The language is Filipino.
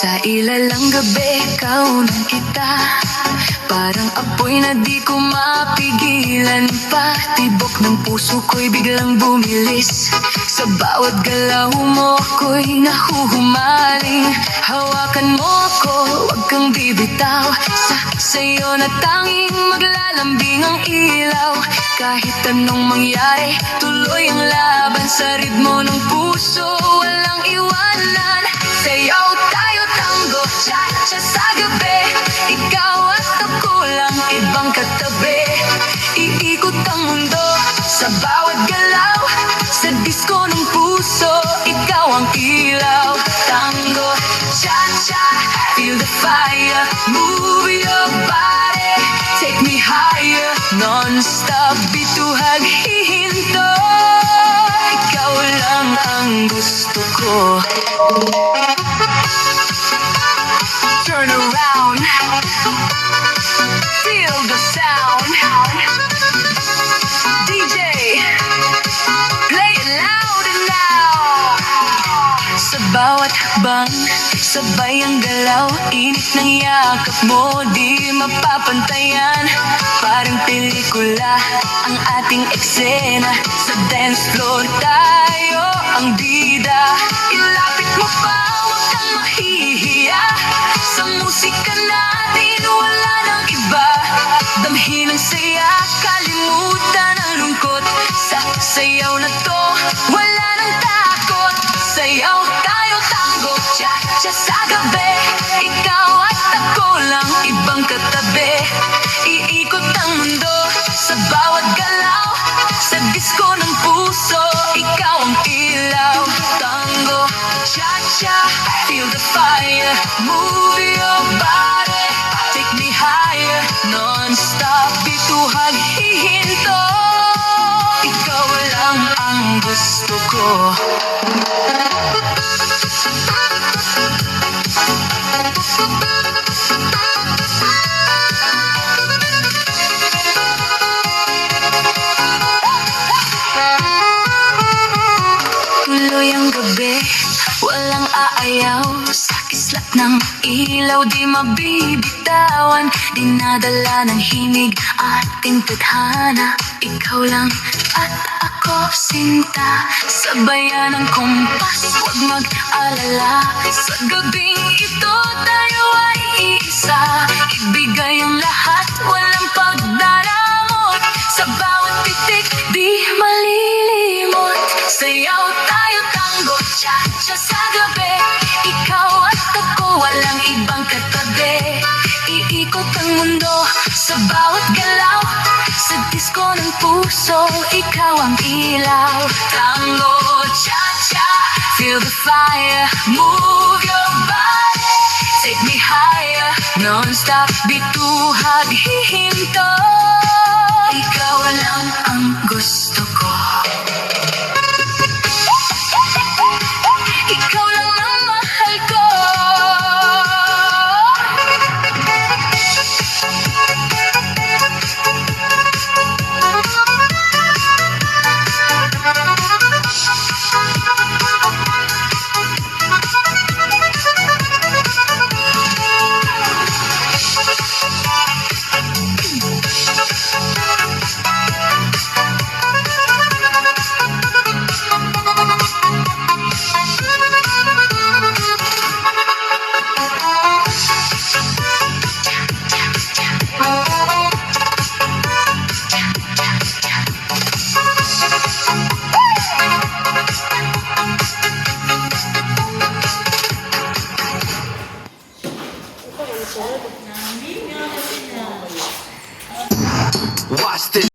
Sa ilalang gabi, kaunan kita. Parang apoy na di ko mapigilan pa. Tibok ng puso ko'y biglang bumilis. Sa bawat galaw mo ako'y nahuhumaling. Hawakan mo ako, wag kang bibitaw. Sa'yo na tanging maglalambing ang ilaw. Kahit anong mangyari, tuloy ang laban. Sa ritmo ng puso, walang iwanan. Sayaw tayo tango, cha-cha sa gabi. Ikaw at ako lang, ibang katabi. Iikot ang mundo sa bawat galaw. Sa disko ng puso, ikaw ang ilaw. Tango, cha-cha, feel the fire. Move your body, take me higher. Non-stop, bituhag, hihinto. Ikaw lang ang gusto ko. Turn around, feel the sound. DJ, play it loud and loud. Sa bawat hakbang, sabay ang galaw. Init ng yakap mo, di mapapantayan. Parang pelikula ang ating eksena. Sa dance floor tayo ang bida. Ilapit mo pa, huwag kang mahihiya. Sa musika natin wala nang iba. Damhin ang saya, kalimutan ang lungkot. Sa sayaw na to, wala nang takot. Sayaw tayo tango, cha-cha sa gabi. Ikaw at ako lang, ibang katabi. Iikot ang mundo sa bawat galaw. Sa disko ng puso, ikaw ang ilaw. Tango, cha-cha, feel the fire. Move your body, take me higher. Non-stop, bituhag, hihinto. Ikaw lang ang gusto ko. Tuloy ang gabi, walang aayaw. Sa kislap ng ilaw, di mabibitawan. Dinadala ng himig ating tadhana. Ikaw lang at ako, sinta. Sabayan ng kompas, huwag mag-alala. Sa gabing ito, tayo ay iisa. Ibigay ang lahat, walang pagdaramot. Sa bawat pitik, di malilimot. Sayaw tayo tango, cha-cha sa gabi. Ikaw at ako, walang ibang katabi. Iikot ang mundo sa bawat galaw. Sa disko ng puso, ikaw ang ilaw. Tango, cha-cha, feel the fire. Move your body, take me higher. Non-stop, bituhag, hihinto. Ikaw lang ang gusto ko. Ikaw lang ang mahal ko. Watch this.